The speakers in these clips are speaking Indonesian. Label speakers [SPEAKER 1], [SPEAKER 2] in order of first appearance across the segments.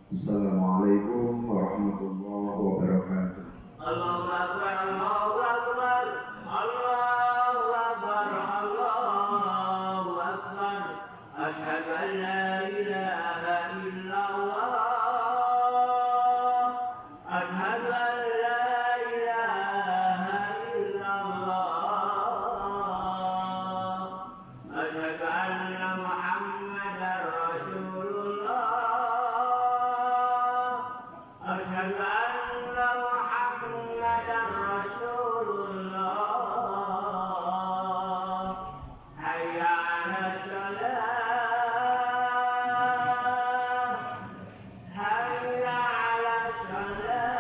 [SPEAKER 1] Assalamualaikum warahmatullahi wabarakatuh.
[SPEAKER 2] Allahu Akbar, Allahu Akbar, Allahu Akbar, Allahu Akbar. Asyhadu an la ilaha illallah. Asyhadu an la ilaha illallah. Asyhadu anna Muhammadar Rasulullah. Asyhadu anna Muhammadar Rasulullah. Hayya 'alas shalah. Hayya 'alas shalah.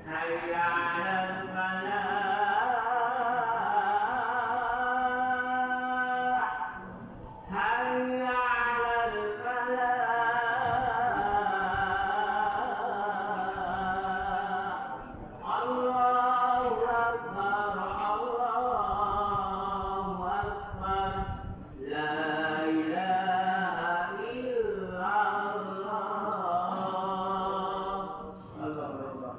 [SPEAKER 2] Hayya 'alal falah. Hayya 'alal falah. Allahu Akbar, Allahu Akbar. La ilaha illallah. Allahu Akbar.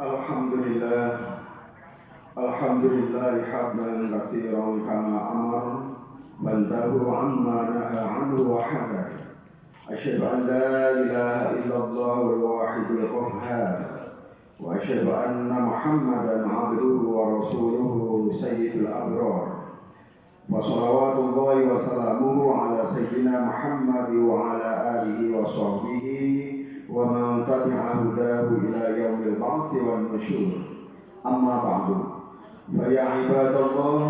[SPEAKER 1] Alhamdulillah, Alhamdulillah hamdan katsiran kama amar bantahu amma naha anhu wa hadar. Asyhadu an la ilaha illallah al-wahidul qahhar wa asyhadu anna Muhammadan abduhu wa rasuluhu sayyidul abrar. Wa salawatullahi wa salamuhu ala sayyidina Muhammad wa ala alihi wa sahbihi wa man tabi'a hudahu ila yaumil ba'tsi wan nusyur. Amma ba'du. Fa ya ibadallah,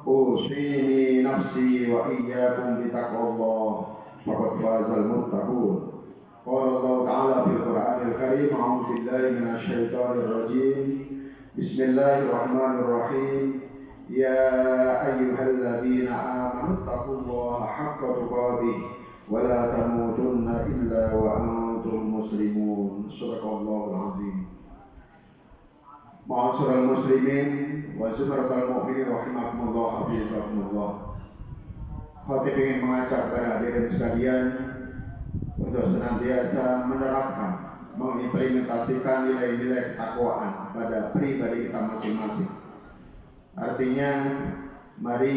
[SPEAKER 1] usini nafsi wa iyyakum bi taqwallah. Faqad fazal muttaqun. Qala Allah ta'ala fil Qur'anil Karim, a'udzu billahi minasy syaithanir rajim. Bismillahirrahmanirrahim. Ya ayyuhalladzina amanu taqullaha haqqa tuqatih wa la tamutunna illa wa antum muslimun. Shadaqallahul azim. Ma'asyiral muslimin wa zumratal mu'minin rahimakumullah hafizakumullah. Khatib ingin mengajak kepada hadirin sekalian untuk senantiasa menerapkan, mengimplementasikan nilai-nilai ketakwaan pada pribadi kita masing-masing. Artinya, mari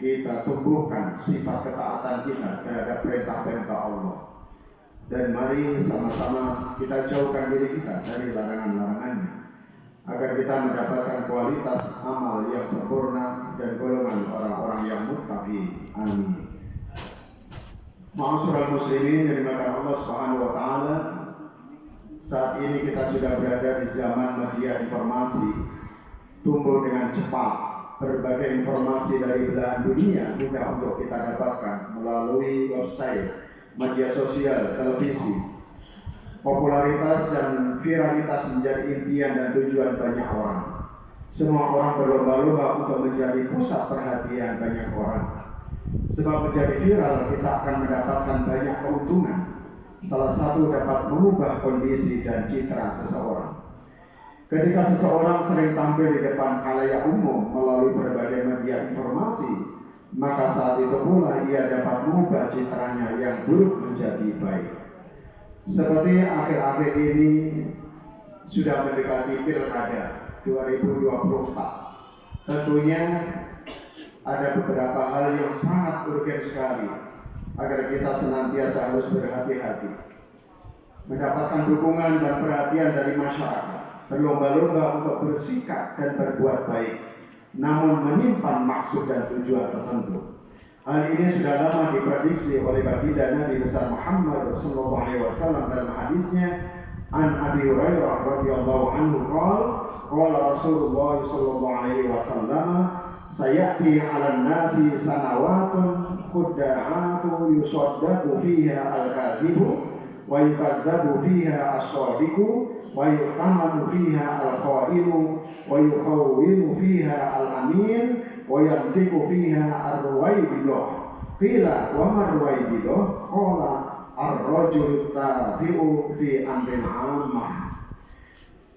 [SPEAKER 1] kita tumbuhkan sifat ketaatan kita terhadap perintah-perintah Allah. Dan mari sama-sama kita jauhkan diri kita dari larangan-larangannya, agar kita mendapatkan kualitas amal yang sempurna dan golongan orang-orang yang muttaqin. Amin. Ma'asyiral muslimin yang dimuliakan Allah Subhanahu wa taala, saat ini kita sudah berada di zaman media informasi. Tumbuh dengan cepat, berbagai informasi dari belahan dunia mudah untuk kita dapatkan melalui website, media sosial, televisi. Popularitas dan viralitas menjadi impian dan tujuan banyak orang. Semua orang berlomba-lomba untuk menjadi pusat perhatian banyak orang. Sebab menjadi viral kita akan mendapatkan banyak keuntungan. Salah satu dapat mengubah kondisi dan citra seseorang. Ketika seseorang sering tampil di depan khalayak umum melalui berbagai media informasi, maka saat itu pula ia dapat mengubah citranya yang buruk menjadi baik. Seperti akhir-akhir ini sudah mendekati Pilkada 2024. Tentunya ada beberapa hal yang sangat urgen sekali agar kita senantiasa harus berhati-hati. Mendapatkan dukungan dan perhatian dari masyarakat, berlomba-lomba untuk bersikap dan berbuat baik, namun menyimpan maksud dan tujuan tertentu. Hal ini sudah lama diprediksi oleh baginda Nabi besar Muhammad sallallahu alaihi wasallam dalam hadisnya an Abi Hurairah radhiyallahu anhu qala Rasulullah sallallahu alaihi wasallam sayati 'alan nasi sanawatun qudda'atu yusaddaqu fiha al-kadhibu wa yukadzabu fiha as-sadiqu wa yu'tamanu fiha al-qailu wa yukhawwinu fiha al-amin wa yantiqu fiha ar-ruwaibidah Qila wa marwaibido qala ar-rajul tafi'u fi amrin ammah.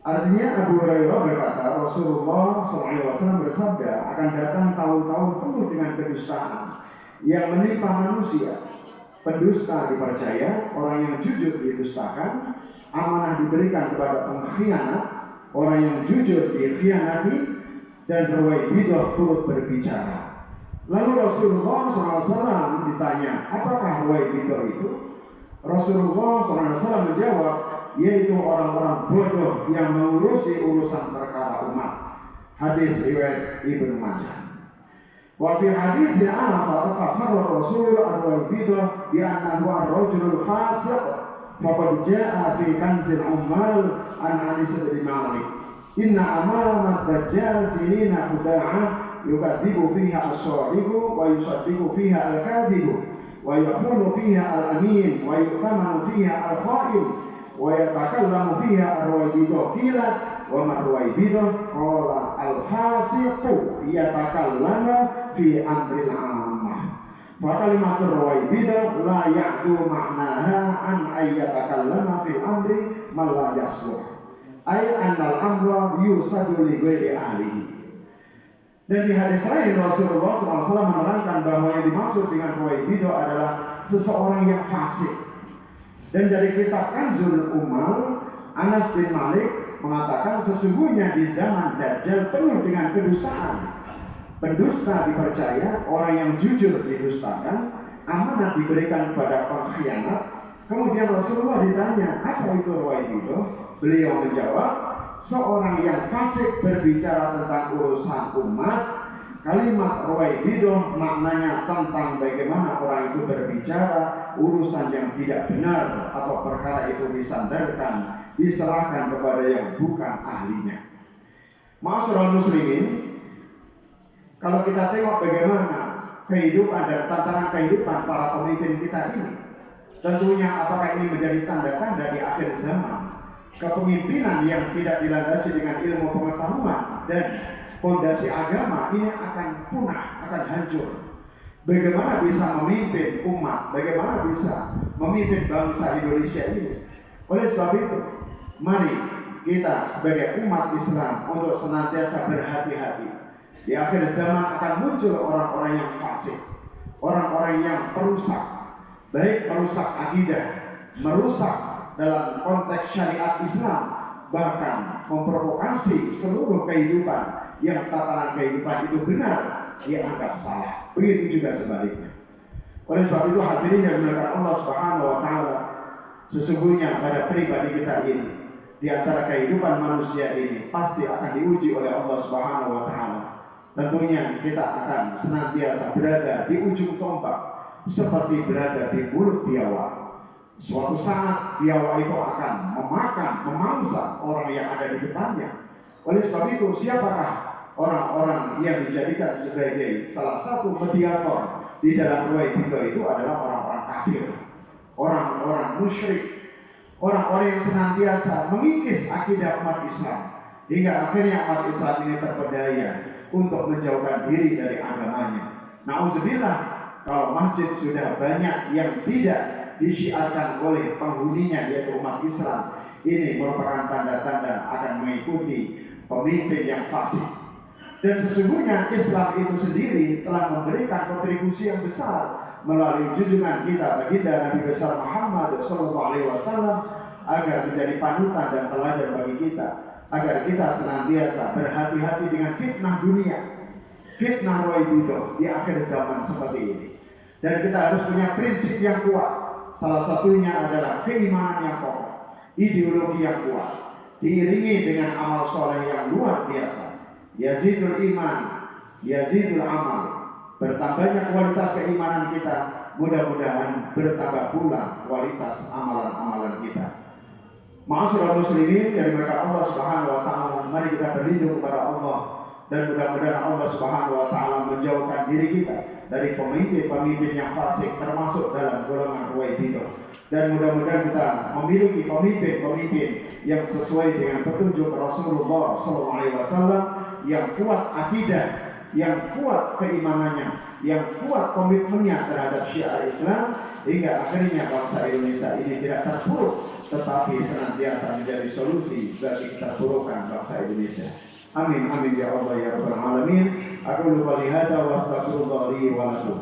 [SPEAKER 1] Artinya Abu Hurairah berkata Rasulullah SAW bersabda akan datang tahun-tahun penuh dengan kedustaan yang menimpa manusia. Pendusta dipercaya, orang yang jujur didustakan, amanah diberikan kepada pengkhianat, orang yang jujur dikhianati, dan ruwaibidah turut berbicara. Lalu Rasulullah SAW ditanya, apakah ruwaibidah itu? Rasulullah SAW menjawab, yaitu orang-orang bodoh yang mengurusi urusan perkara umat. Hadis riwayat Ibnu Majah. Wa fi hadis akhar fasara Rasul ar-ruwaibidah bi annahu ar-rajulul fasiq faqad jaa fi kanzil ummal an Anas bin Malik inna amama ad-dajjal sinina khuda'ah yukadzibu fiha as-sadiqu wa yusaddiqu fiha al-kadhibu wa yaqulu fiha al-amin wa yu'tamanu fiha al-kha'in wa yatakallamu fiha ar-ruwaibidah qila wa marwaibidah qala al-fasiqu yatakallamu fi amril ammah. Fa kalimatur ruwaibidah la ya'du ma'naha an ayyatakallama fi amri man la yasluh. Ay annal amra yusadu li ghairi ahlihi. Dan di hadis lain Rasulullah SAW menerangkan bahwa yang dimaksud dengan ruwaibidah adalah seseorang yang fasik. Dan dari kitab Kanzul Ummal, Anas bin Malik mengatakan sesungguhnya di zaman Dajjal penuh dengan kedustaan. Pendusta dipercaya, orang yang jujur didustakan, amanah diberikan kepada pengkhianat. Kemudian Rasulullah ditanya, apa itu ruwaibidah? Beliau menjawab, seorang yang fasik berbicara tentang urusan umat. Kalimat ruwaibidah maknanya tentang bagaimana orang itu berbicara urusan yang tidak benar atau perkara itu disandarkan, diserahkan kepada yang bukan ahlinya. Ma'asyiral muslimin, kalau kita tengok bagaimana kehidupan dan tantangan kehidupan para pemimpin kita ini, tentunya apakah ini menjadi tanda-tanda di akhir zaman kepemimpinan yang tidak dilandasi dengan ilmu pengetahuan dan fondasi agama ini akan punah, akan hancur. Bagaimana bisa memimpin umat, bagaimana bisa memimpin bangsa Indonesia ini? Oleh sebab itu, mari kita sebagai umat Islam untuk senantiasa berhati-hati. Di akhir zaman akan muncul orang-orang yang fasik, orang-orang yang perusak, baik merusak akidah, merusak dalam konteks syariat Islam, bahkan memprovokasi seluruh kehidupan yang tatanan kehidupan itu benar dianggap salah. Begitu juga sebaliknya. Oleh sebab itu hadirin yang dimuliakan Allah Subhanahu wa taala, sesungguhnya pada pribadi kita ini, di antara kehidupan manusia ini pasti akan diuji oleh Allah Subhanahu wa taala. Tentunya kita akan senantiasa berada di ujung tombak, seperti berada di mulut biawak. Suatu saat biawak itu akan memakan, memangsa orang yang ada di depannya. Oleh sebab itu, siapakah orang-orang yang dijadikan sebagai salah satu mediator di dalam ruwaibidah itu adalah orang-orang kafir, orang-orang musyrik, orang-orang yang senantiasa mengikis akidah umat Islam hingga akhirnya umat Islam ini terpedaya untuk menjauhkan diri dari agamanya. Nauzubillah, kalau masjid sudah banyak yang tidak disyiarkan oleh penghuninya yaitu umat Islam, ini merupakan tanda-tanda akan mengikuti pemimpin yang fasik. Dan sesungguhnya Islam itu sendiri telah memberikan kontribusi yang besar melalui junjungan kita baginda Nabi besar Muhammad SAW agar menjadi panutan dan teladan bagi kita, agar kita senantiasa berhati-hati dengan fitnah dunia, fitnah ruwaibidah di akhir zaman seperti ini. Dan kita harus punya prinsip yang kuat. Salah satunya adalah keimanan yang kokoh, ideologi yang kuat, diiringi dengan amal soleh yang luar biasa. Yazidul iman, yazidul amal. Bertambahnya kualitas keimanan kita, mudah-mudahan bertambah pula kualitas amalan-amalan kita. Ma'asyiral muslimin yang dimuliakan Allah Subhanahu wa taala, mari kita berlindung kepada Allah dan mudah-mudahan Allah Subhanahu wa taala menjauhkan diri kita dari pemimpin-pemimpin yang fasik termasuk dalam golongan ruwaibidah. Dan mudah-mudahan kita memiliki pemimpin-pemimpin yang sesuai dengan petunjuk Rasulullah SAW, yang kuat akidah, yang kuat keimanannya, yang kuat komitmennya terhadap syiar Islam, hingga akhirnya bangsa Indonesia ini tidak terpuruk, tetapi senantiasa menjadi solusi bagi keterpurukan bangsa Indonesia. Amin amin ya Allah ya rabbal alamin. Aku lupa lihat wa astagfirullah li wa lakum.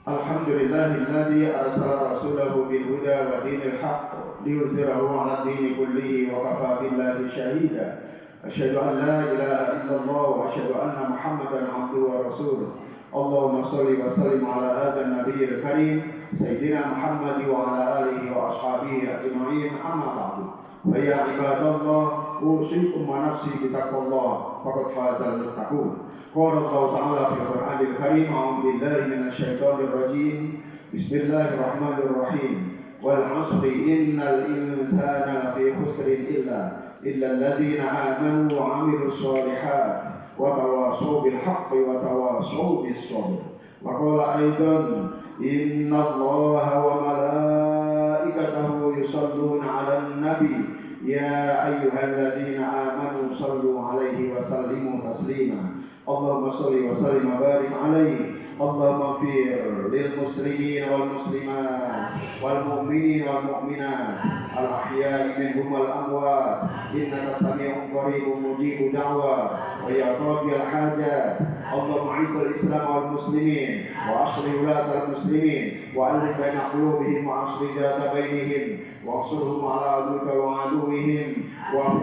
[SPEAKER 1] Alhamdulillahilladzi arsala rasulahu bil huda wa dinil haqq liyuzhirahu 'ala dini kullihi wa kafa billahi shahida. Asyhadu an la ilaha illallah wa asyhadu anna Muhammadan 'abduhu wa rasuluh. Allahumma shalli wa sallim 'ala hadzal nabiyil karim sayyidina Muhammad wa 'ala alihi wa ashabihi ajma'in. Amma ba'du. Fa ya ibadallah, usikum wa nafsi bi taqwallah faqad fazal muttaqun. Qala Allah Ta'ala fil Qur'anil Karim, a'udzu billahi minasy syaithanir rajim. Bismillahirrahmanirrahim. Wal 'ashri innal insana lafi khusrin illa alladzina amanu wa 'amilus shalihat wa tawashaw bil haqqi wa tawashaw bis sabr. Wa qala aidan innallaha wa malaikatahu yusholluna 'alan nabi ya ayyuhalladzina amanu shallu 'alaihi wa sallimu taslima. Allahumma sholli wa sallim wa barik alaihi. Allahumma ighfir lil muslimin wal muslimat wal mu'minin wal mu'minat al ahya'i minhum wal amwat innaka sami'un qaribun mujibud da'wat wa ya qadiyal hajat. Allahumma izzil islam wal muslimin wa ashrih wulatal muslimin wa alif baina qulubihim wa ashrih dhata bainihim wa ansurhum ala aduka wa aduwihim wa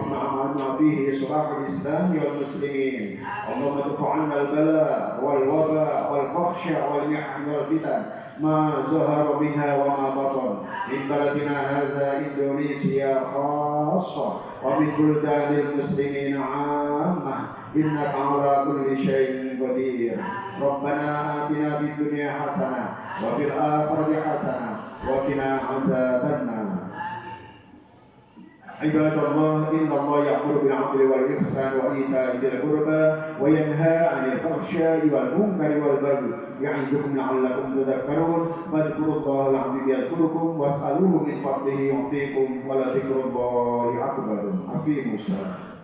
[SPEAKER 1] ma fihi islahul islam wal muslimin. Allahumma dafa'na al bala wal waba wal fahsya wal mihan wal fitan ma zahara minha wa ma batan min baladina hadza Indonesia khassa wa min buldanil muslimin 'ammah innaka 'ala kulli syai'in qadir. Rabbana atina fid dunya hasanah wa fil akhirati hasanah wa qina 'adzabannar. Ibadallah, innallaha ya'muru bil 'adli wal ihsani wa ita'i dzil qurba wa yanha 'anil fahsya'i wal munkari wal baghi ya'izukum la'allakum tadhakkarun. Fadhkurullaha al-'azim yadhkurukum was'aluhu min fadlihi yu'tikum wa la dzikrullahi akbar. Aqimus shalah.